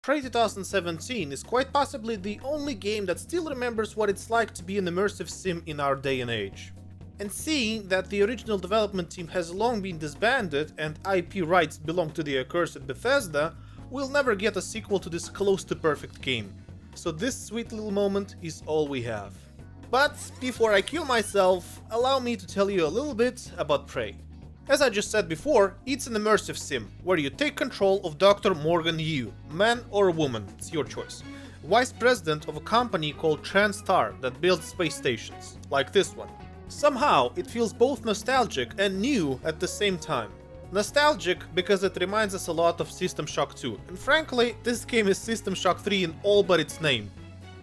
Prey 2017 is quite possibly the only game that still remembers what it's like to be an immersive sim in our day and age. And seeing that the original development team has long been disbanded and IP rights belong to the accursed Bethesda, we'll never get a sequel to this close to perfect game. So this sweet little moment is all we have. But before I kill myself, allow me to tell you a little bit about Prey. As I just said before, it's an immersive sim, where you take control of Dr. Morgan Yu, man or woman, it's your choice, vice president of a company called TranStar that builds space stations, like this one. Somehow, it feels both nostalgic and new at the same time. Nostalgic because it reminds us a lot of System Shock 2, and frankly, this game is System Shock 3 in all but its name.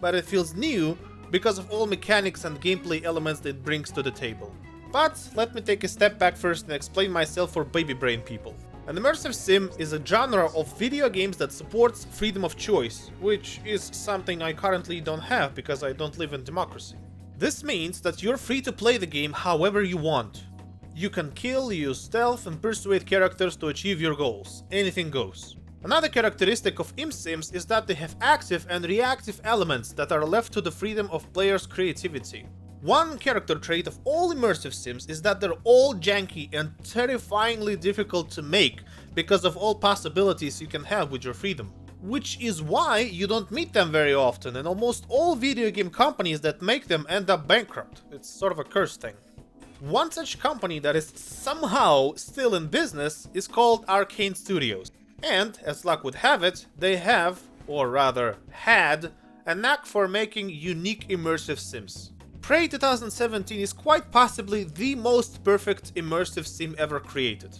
But it feels new because of all mechanics and gameplay elements that it brings to the table. But let me take a step back first and explain myself for baby brain people. An immersive sim is a genre of video games that supports freedom of choice, which is something I currently don't have because I don't live in democracy. This means that you're free to play the game however you want. You can kill, use stealth, and persuade characters to achieve your goals. Anything goes. Another characteristic of imsims is that they have active and reactive elements that are left to the freedom of players' creativity. One character trait of all immersive sims is that they're all janky and terrifyingly difficult to make because of all possibilities you can have with your freedom. Which is why you don't meet them very often, and almost all video game companies that make them end up bankrupt. It's sort of a curse thing. One such company that is somehow still in business is called Arkane Studios. And, as luck would have it, they have, or rather had, a knack for making unique immersive sims. Prey 2017 is quite possibly the most perfect immersive sim ever created.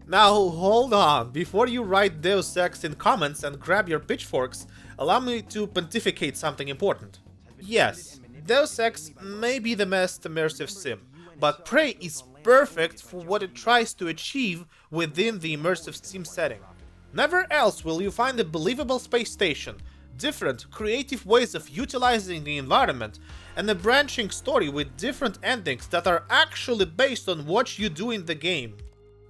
Now hold on, before you write Deus Ex in comments and grab your pitchforks, allow me to pontificate something important. Yes, Deus Ex may be the best immersive sim, but Prey is perfect for what it tries to achieve within the immersive sim setting. Never else will you find a believable space station, different, creative ways of utilizing the environment, and a branching story with different endings that are actually based on what you do in the game.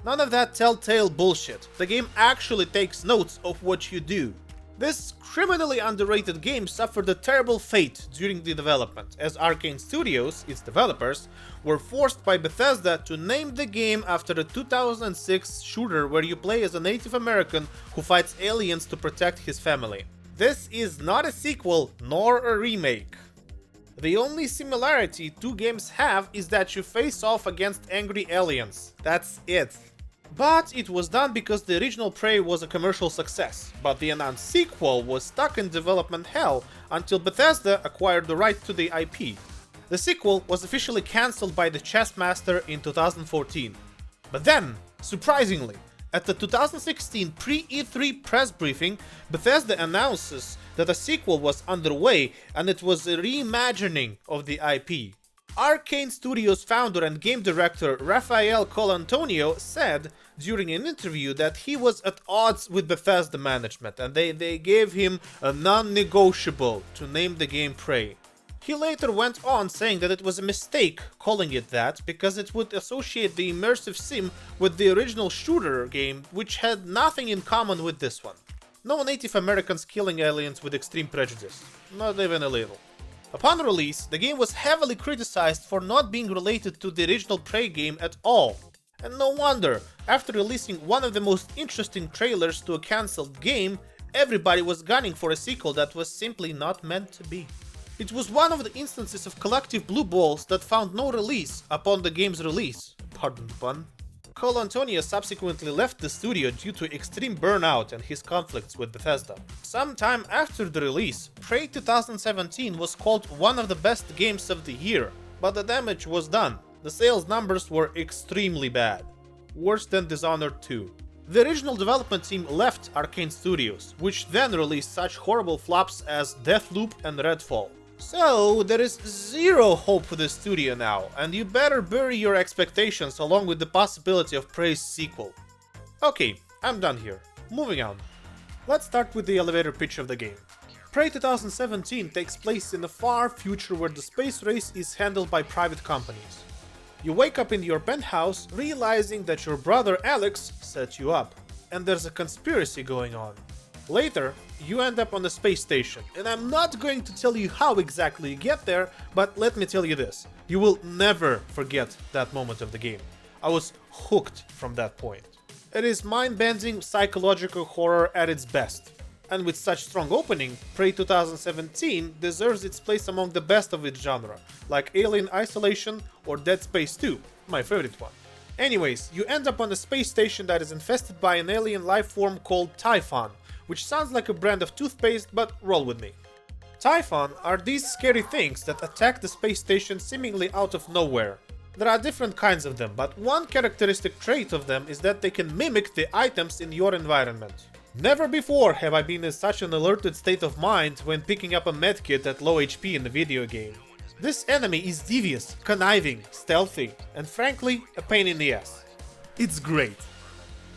None of that telltale bullshit. The game actually takes notes of what you do. This criminally underrated game suffered a terrible fate during the development, as Arkane Studios, its developers, were forced by Bethesda to name the game after a 2006 shooter where you play as a Native American who fights aliens to protect his family. This is not a sequel nor a remake. The only similarity two games have is that you face off against angry aliens. That's it. But it was done because the original Prey was a commercial success, but the announced sequel was stuck in development hell until Bethesda acquired the rights to the IP. The sequel was officially cancelled by the chess master in 2014. But then, surprisingly, at the 2016 pre-E3 press briefing, Bethesda announces that a sequel was underway and it was a reimagining of the IP. Arkane Studios founder and game director Rafael Colantonio said during an interview that he was at odds with Bethesda management and they gave him a non-negotiable to name the game Prey. He later went on saying that it was a mistake calling it that because it would associate the immersive sim with the original shooter game, which had nothing in common with this one. No Native Americans killing aliens with extreme prejudice, not even a little. Upon release, the game was heavily criticized for not being related to the original Prey game at all. And no wonder, after releasing one of the most interesting trailers to a cancelled game, everybody was gunning for a sequel that was simply not meant to be. It was one of the instances of collective blue balls that found no release upon the game's release. Pardon the pun. Colantonio subsequently left the studio due to extreme burnout and his conflicts with Bethesda. Sometime after the release, Prey 2017 was called one of the best games of the year, but the damage was done. The sales numbers were extremely bad. Worse than Dishonored 2. The original development team left Arkane Studios, which then released such horrible flops as Deathloop and Redfall. So, there is zero hope for the studio now, and you better bury your expectations along with the possibility of Prey's sequel. Okay, I'm done here. Moving on. Let's start with the elevator pitch of the game. Prey 2017 takes place in a far future where the space race is handled by private companies. You wake up in your penthouse realizing that your brother Alex set you up. and there's a conspiracy going on. Later, you end up on the space station, and I'm not going to tell you how exactly you get there, but let me tell you this. You will never forget that moment of the game. I was hooked from that point. It is mind-bending psychological horror at its best. And with such strong opening, Prey 2017 deserves its place among the best of its genre, like Alien Isolation or Dead Space 2, my favorite one. Anyways, you end up on a space station that is infested by an alien life form called Typhon, which sounds like a brand of toothpaste, but roll with me. Typhon are these scary things that attack the space station seemingly out of nowhere. There are different kinds of them, but one characteristic trait of them is that they can mimic the items in your environment. Never before have I been in such an alerted state of mind when picking up a medkit at low HP in the video game. This enemy is devious, conniving, stealthy, and frankly, a pain in the ass. It's great.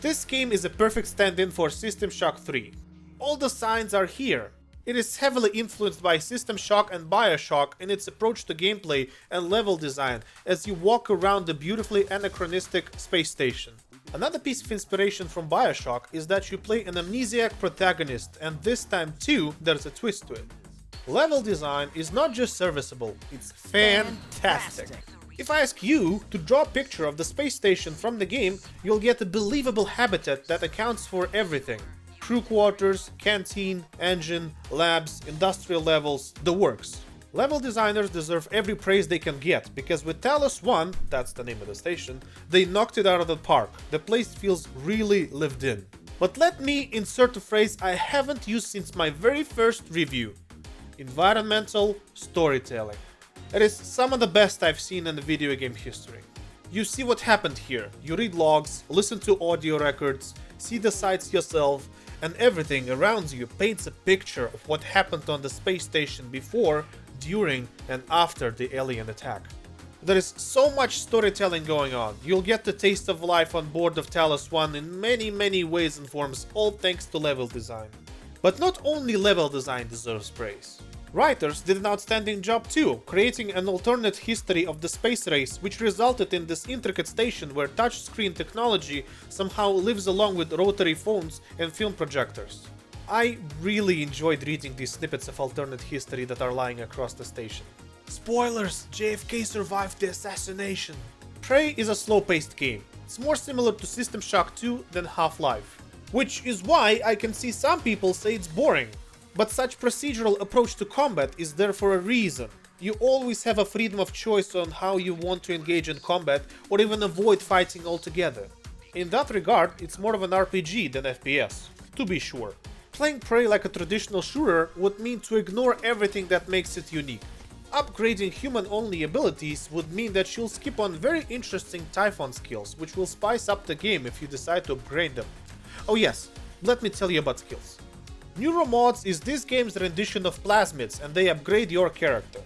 This game is a perfect stand-in for System Shock 3. All the signs are here. It is heavily influenced by System Shock and BioShock in its approach to gameplay and level design as you walk around the beautifully anachronistic space station. Another piece of inspiration from BioShock is that you play an amnesiac protagonist, and this time too there's a twist to it. Level design is not just serviceable, it's fantastic. If I ask you to draw a picture of the space station from the game, you'll get a believable habitat that accounts for everything. Crew quarters, canteen, engine, labs, industrial levels, the works. Level designers deserve every praise they can get, because with Talos 1, that's the name of the station, they knocked it out of the park. The place feels really lived in. But let me insert a phrase I haven't used since my very first review. Environmental storytelling. It is some of the best I've seen in the video game history. You see what happened here, you read logs, listen to audio records, see the sights yourself, and everything around you paints a picture of what happened on the space station before, during, and after the alien attack. There is so much storytelling going on. You'll get the taste of life on board of Talos 1 in many ways and forms, all thanks to level design. But not only level design deserves praise. Writers did an outstanding job too, creating an alternate history of the space race, which resulted in this intricate station where touchscreen technology somehow lives along with rotary phones and film projectors. I really enjoyed reading these snippets of alternate history that are lying across the station. Spoilers! JFK survived the assassination! Prey is a slow-paced game. It's more similar to System Shock 2 than Half-Life. Which is why I can see some people say it's boring. But such procedural approach to combat is there for a reason. You always have a freedom of choice on how you want to engage in combat or even avoid fighting altogether. In that regard, it's more of an RPG than FPS, to be sure. Playing Prey like a traditional shooter would mean to ignore everything that makes it unique. Upgrading human-only abilities would mean that you'll skip on very interesting Typhon skills, which will spice up the game if you decide to upgrade them. Oh yes, let me tell you about skills. Neuromods is this game's rendition of plasmids, and they upgrade your character.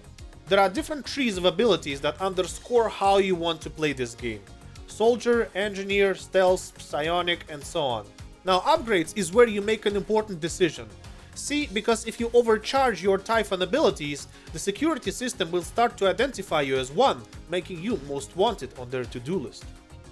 There are different trees of abilities that underscore how you want to play this game. Soldier, Engineer, Stealth, Psionic, and so on. Now upgrades is where you make an important decision. See, because if you overcharge your Typhon abilities, the security system will start to identify you as one, making you most wanted on their to-do list.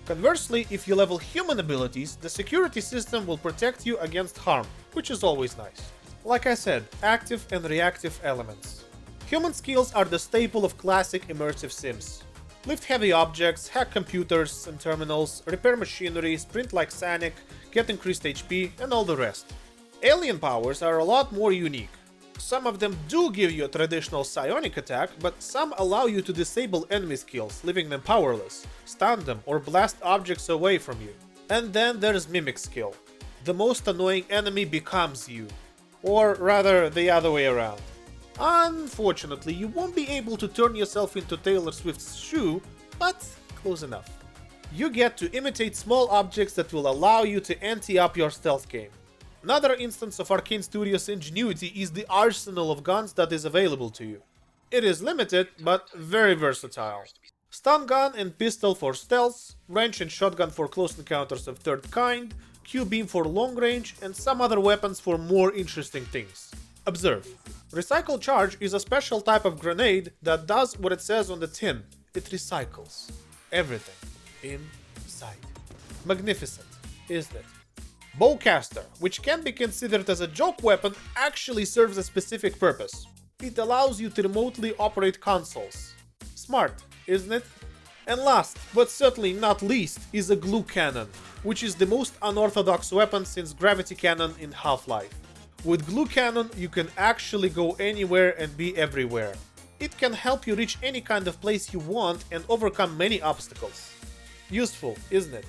Conversely, if you level human abilities, the security system will protect you against harm, which is always nice. Like I said, active and reactive elements. Human skills are the staple of classic immersive sims. Lift heavy objects, hack computers and terminals, repair machinery, sprint like Sonic, get increased HP, and all the rest. Alien powers are a lot more unique. Some of them do give you a traditional psionic attack, but some allow you to disable enemy skills, leaving them powerless, stun them, or blast objects away from you. And then there's Mimic skill. The most annoying enemy becomes you. Or rather, the other way around. Unfortunately, you won't be able to turn yourself into Taylor Swift's shoe, but close enough. You get to imitate small objects that will allow you to ante up your stealth game. Another instance of Arkane Studios' ingenuity is the arsenal of guns that is available to you. It is limited, but very versatile. Stun gun and pistol for stealth, wrench and shotgun for close encounters of third kind, Q-beam for long range, and some other weapons for more interesting things. Observe. Recycle charge is a special type of grenade that does what it says on the tin. It recycles everything inside. Magnificent, isn't it? Bowcaster, which can be considered as a joke weapon, actually serves a specific purpose. It allows you to remotely operate consoles. Smart, isn't it? And last, but certainly not least, is a glue cannon, which is the most unorthodox weapon since gravity cannon in Half-Life. With glue cannon, you can actually go anywhere and be everywhere. It can help you reach any kind of place you want and overcome many obstacles. Useful, isn't it?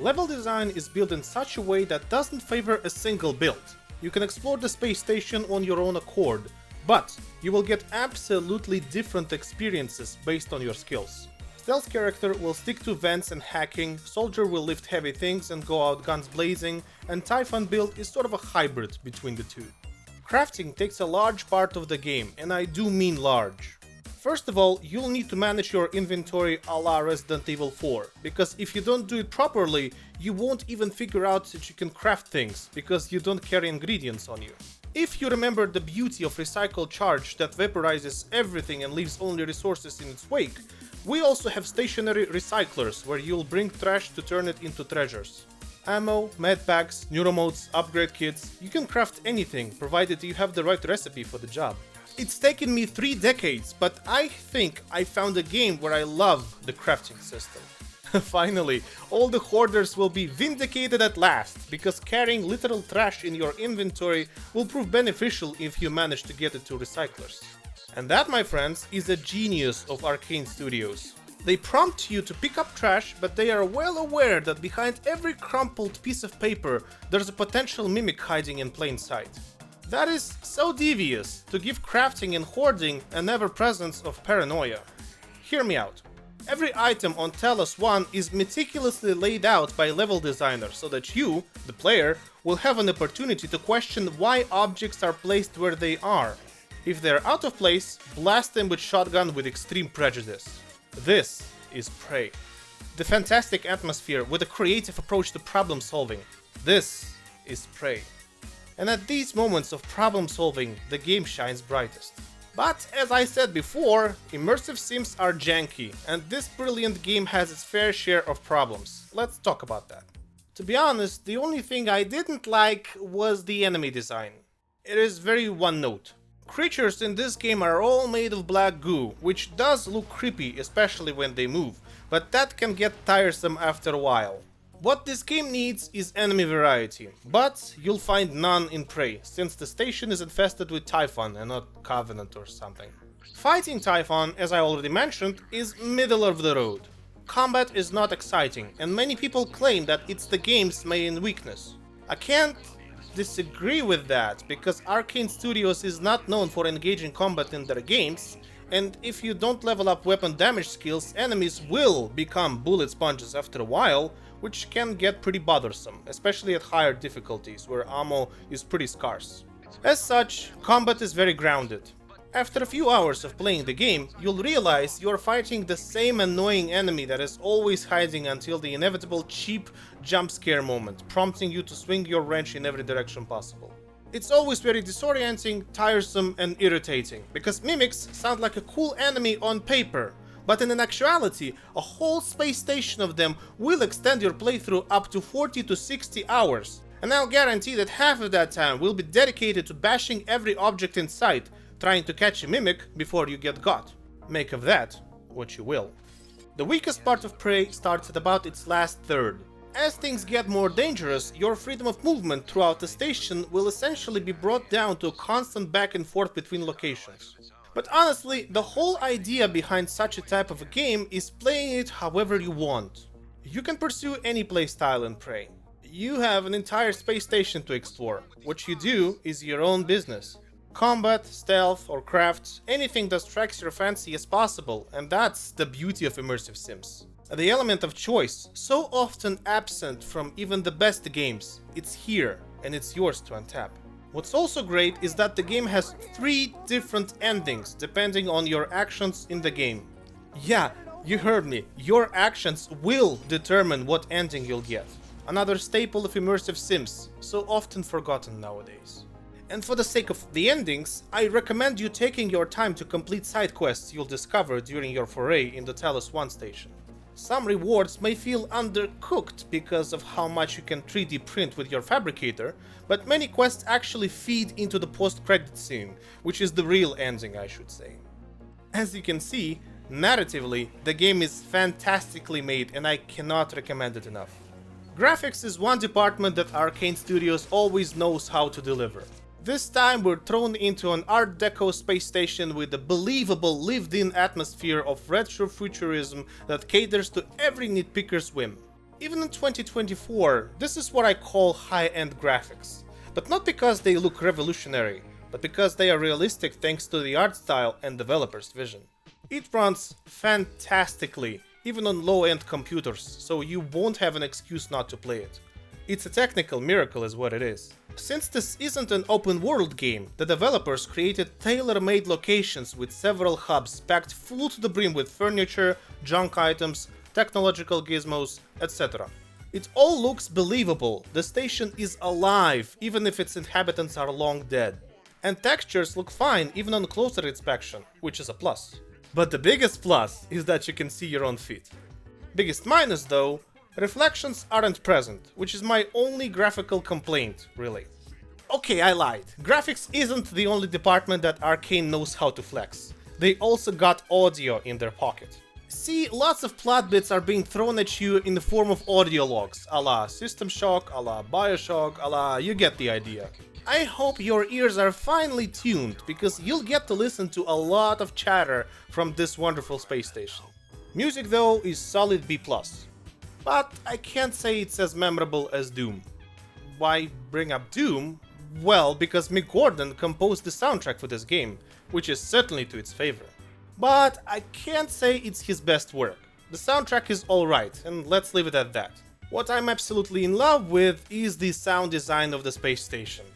Level design is built in such a way that doesn't favor a single build. You can explore the space station on your own accord, but you will get absolutely different experiences based on your skills. Stealth character will stick to vents and hacking, soldier will lift heavy things and go out guns blazing, and Typhon build is sort of a hybrid between the two. Crafting takes a large part of the game, and I do mean large. First of all, you'll need to manage your inventory a la Resident Evil 4, because if you don't do it properly, you won't even figure out that you can craft things, because you don't carry ingredients on you. If you remember the beauty of recycled charge that vaporizes everything and leaves only resources in its wake, we also have stationary recyclers, where you'll bring trash to turn it into treasures. Ammo, medpacks, neuromodes, upgrade kits, you can craft anything, provided you have the right recipe for the job. It's taken me 3 decades, but I think I found a game where I love the crafting system. Finally, all the hoarders will be vindicated at last, because carrying literal trash in your inventory will prove beneficial if you manage to get it to recyclers. And that, my friends, is a genius of Arkane Studios. They prompt you to pick up trash, but they are well aware that behind every crumpled piece of paper there's a potential mimic hiding in plain sight. That is so devious to give crafting and hoarding an ever-presence of paranoia. Hear me out. Every item on Talos 1 is meticulously laid out by level designer so that you, the player, will have an opportunity to question why objects are placed where they are. If they're out of place, blast them with shotgun with extreme prejudice. This is Prey. The fantastic atmosphere with a creative approach to problem solving. This is Prey. And at these moments of problem solving, the game shines brightest. But as I said before, immersive sims are janky, and this brilliant game has its fair share of problems. Let's talk about that. To be honest, the only thing I didn't like was the enemy design. It is very one note. Creatures in this game are all made of black goo, which does look creepy, especially when they move, but that can get tiresome after a while. What this game needs is enemy variety, but you'll find none in Prey, since the station is infested with Typhon and not Covenant or something. Fighting Typhon, as I already mentioned, is middle of the road. Combat is not exciting, and many people claim that it's the game's main weakness. I can't disagree with that, because Arkane Studios is not known for engaging combat in their games, and if you don't level up weapon damage skills, enemies will become bullet sponges after a while, which can get pretty bothersome, especially at higher difficulties, where ammo is pretty scarce. As such, combat is very grounded. After a few hours of playing the game, you'll realize you're fighting the same annoying enemy that is always hiding until the inevitable cheap jump scare moment, prompting you to swing your wrench in every direction possible. It's always very disorienting, tiresome, and irritating, because mimics sound like a cool enemy on paper, but in actuality, a whole space station of them will extend your playthrough up to 40 to 60 hours, and I'll guarantee that half of that time will be dedicated to bashing every object in sight, trying to catch a mimic before you get got. Make of that what you will. The weakest part of Prey starts at about its last third. As things get more dangerous, your freedom of movement throughout the station will essentially be brought down to a constant back and forth between locations. But honestly, the whole idea behind such a type of a game is playing it however you want. You can pursue any playstyle in Prey. You have an entire space station to explore. What you do is your own business. Combat, stealth, or crafts, anything that strikes your fancy as possible, and that's the beauty of immersive sims. The element of choice, so often absent from even the best games, it's here, and it's yours to untap. What's also great is that the game has 3 different endings depending on your actions in the game. Yeah, you heard me, your actions will determine what ending you'll get. Another staple of immersive sims, so often forgotten nowadays. And for the sake of the endings, I recommend you taking your time to complete side quests you'll discover during your foray in the Talos 1 station. Some rewards may feel undercooked because of how much you can 3D print with your fabricator, but many quests actually feed into the post-credit scene, which is the real ending, I should say. As you can see, narratively, the game is fantastically made and I cannot recommend it enough. Graphics is one department that Arkane Studios always knows how to deliver. This time we're thrown into an Art Deco space station with a believable lived-in atmosphere of retro futurism that caters to every nitpicker's whim. Even in 2024, this is what I call high-end graphics. But not because they look revolutionary, but because they are realistic thanks to the art style and developer's vision. It runs fantastically, even on low-end computers, so you won't have an excuse not to play it. It's a technical miracle is what it is. Since this isn't an open world game, the developers created tailor-made locations with several hubs packed full to the brim with furniture, junk items, technological gizmos, etc. It all looks believable, the station is alive even if its inhabitants are long dead. And textures look fine even on closer inspection, which is a plus. But the biggest plus is that you can see your own feet. Biggest minus though, reflections aren't present, which is my only graphical complaint, really. Okay, I lied. Graphics isn't the only department that Arkane knows how to flex. They also got audio in their pocket. See, lots of plot bits are being thrown at you in the form of audio logs, a la System Shock, a la Bioshock, a la you get the idea. I hope your ears are finely tuned, because you'll get to listen to a lot of chatter from this wonderful space station. Music though is solid B+. But I can't say it's as memorable as Doom. Why bring up Doom? Well, because Mick Gordon composed the soundtrack for this game, which is certainly to its favor. But I can't say it's his best work. The soundtrack is alright, and let's leave it at that. What I'm absolutely in love with is the sound design of the space station.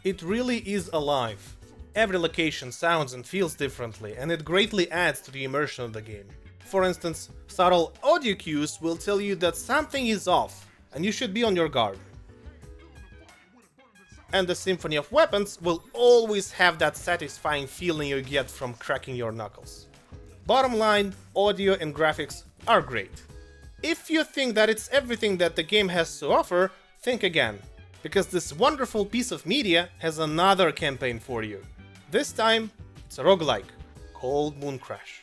It really is alive. Every location sounds and feels differently, and it greatly adds to the immersion of the game. For instance, subtle audio cues will tell you that something is off, and you should be on your guard. And the symphony of weapons will always have that satisfying feeling you get from cracking your knuckles. Bottom line, audio and graphics are great. If you think that it's everything that the game has to offer, think again, because this wonderful piece of media has another campaign for you. This time, it's a roguelike called Mooncrash.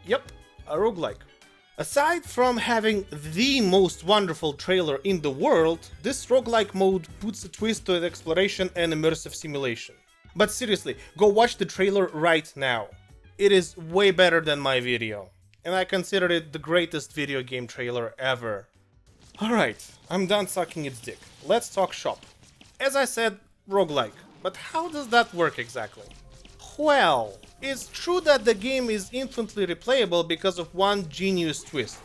Yep, a roguelike. Aside from having the most wonderful trailer in the world, this roguelike mode puts a twist to the exploration and immersive simulation. But seriously, go watch the trailer right now. It is way better than my video, and I consider it the greatest video game trailer ever. Alright, I'm done sucking its dick. Let's talk shop. As I said, roguelike, but how does that work exactly? Well, it's true that the game is infinitely replayable because of one genius twist.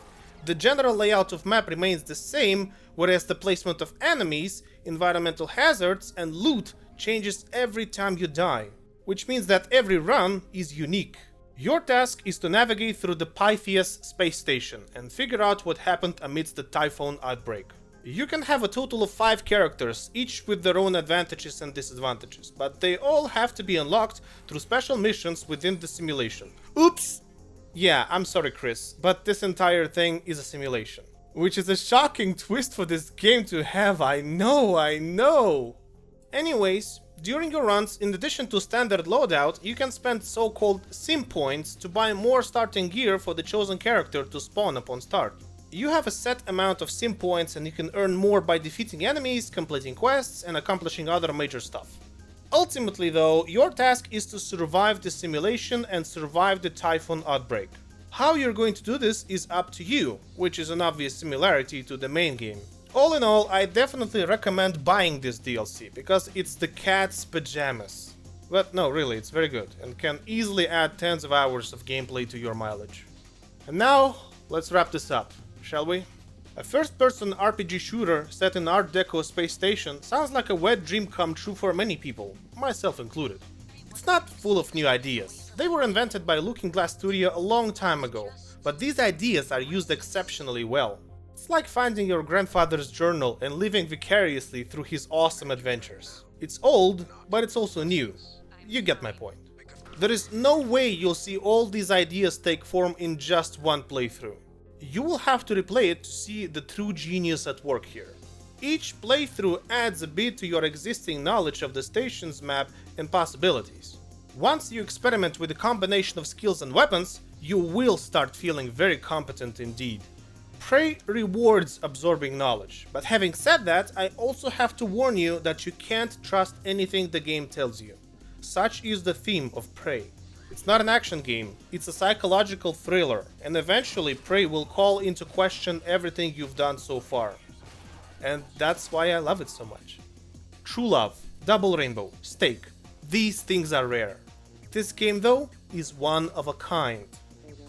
The general layout of map remains the same, whereas the placement of enemies, environmental hazards, and loot changes every time you die, which means that every run is unique. Your task is to navigate through the Pythias space station and figure out what happened amidst the typhoon outbreak. You can have a total of 5 characters, each with their own advantages and disadvantages, but they all have to be unlocked through special missions within the simulation. Oops! Yeah, I'm sorry Chris, but this entire thing is a simulation. Which is a shocking twist for this game to have, I know! Anyways, during your runs, in addition to standard loadout, you can spend so-called sim points to buy more starting gear for the chosen character to spawn upon start. You have a set amount of sim points and you can earn more by defeating enemies, completing quests, and accomplishing other major stuff. Ultimately though, your task is to survive the simulation and survive the typhoon outbreak. How you're going to do this is up to you, which is an obvious similarity to the main game. All in all, I definitely recommend buying this DLC, because it's the cat's pajamas. But no, really, it's very good, and can easily add tens of hours of gameplay to your mileage. And now, let's wrap this up, shall we? A first-person RPG shooter set in Art Deco space station sounds like a wet dream come true for many people, myself included. It's not full of new ideas. They were invented by Looking Glass Studio a long time ago, but these ideas are used exceptionally well. It's like finding your grandfather's journal and living vicariously through his awesome adventures. It's old, but it's also new. You get my point. There is no way you'll see all these ideas take form in just one playthrough. You will have to replay it to see the true genius at work here. Each playthrough adds a bit to your existing knowledge of the station's map and possibilities. Once you experiment with a combination of skills and weapons, you will start feeling very competent indeed. Prey rewards absorbing knowledge, but having said that, I also have to warn you that you can't trust anything the game tells you. Such is the theme of Prey. It's not an action game, it's a psychological thriller, and eventually Prey will call into question everything you've done so far. And that's why I love it so much. True love, double rainbow, steak, these things are rare. This game though is one of a kind.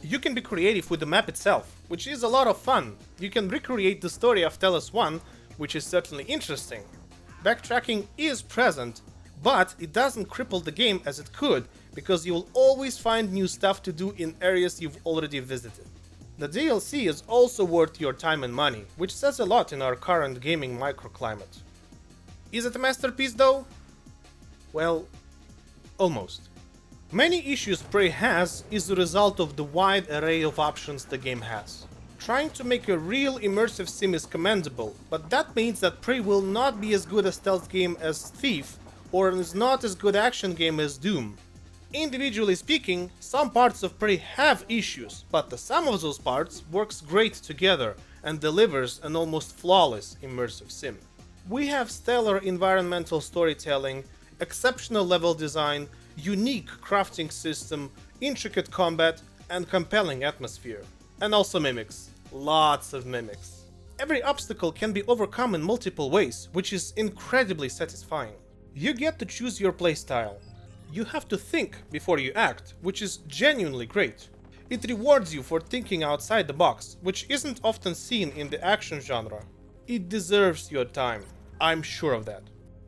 You can be creative with the map itself, which is a lot of fun. You can recreate the story of Tellus 1, which is certainly interesting. Backtracking is present, but it doesn't cripple the game as it could, because you will always find new stuff to do in areas you've already visited. The DLC is also worth your time and money, which says a lot in our current gaming microclimate. Is it a masterpiece though? Well, almost. Many issues Prey has is the result of the wide array of options the game has. Trying to make a real immersive sim is commendable, but that means that Prey will not be as good a stealth game as Thief, or is not as good action game as Doom. Individually speaking, some parts of Prey have issues, but the sum of those parts works great together and delivers an almost flawless immersive sim. We have stellar environmental storytelling, exceptional level design, unique crafting system, intricate combat, and compelling atmosphere. And also mimics. Lots of mimics. Every obstacle can be overcome in multiple ways, which is incredibly satisfying. You get to choose your playstyle. You have to think before you act, which is genuinely great. It rewards you for thinking outside the box, which isn't often seen in the action genre. It deserves your time, I'm sure of that.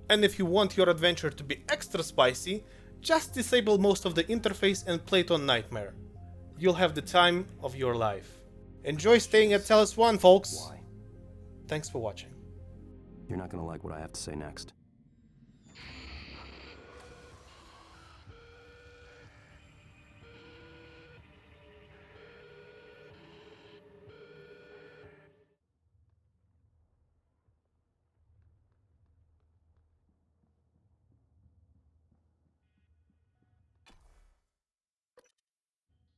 And if you want your adventure to be extra spicy, just disable most of the interface and play it on Nightmare. You'll have the time of your life. Enjoy staying at Tellus 1, folks! Why? Thanks for watching. You're not gonna like what I have to say next.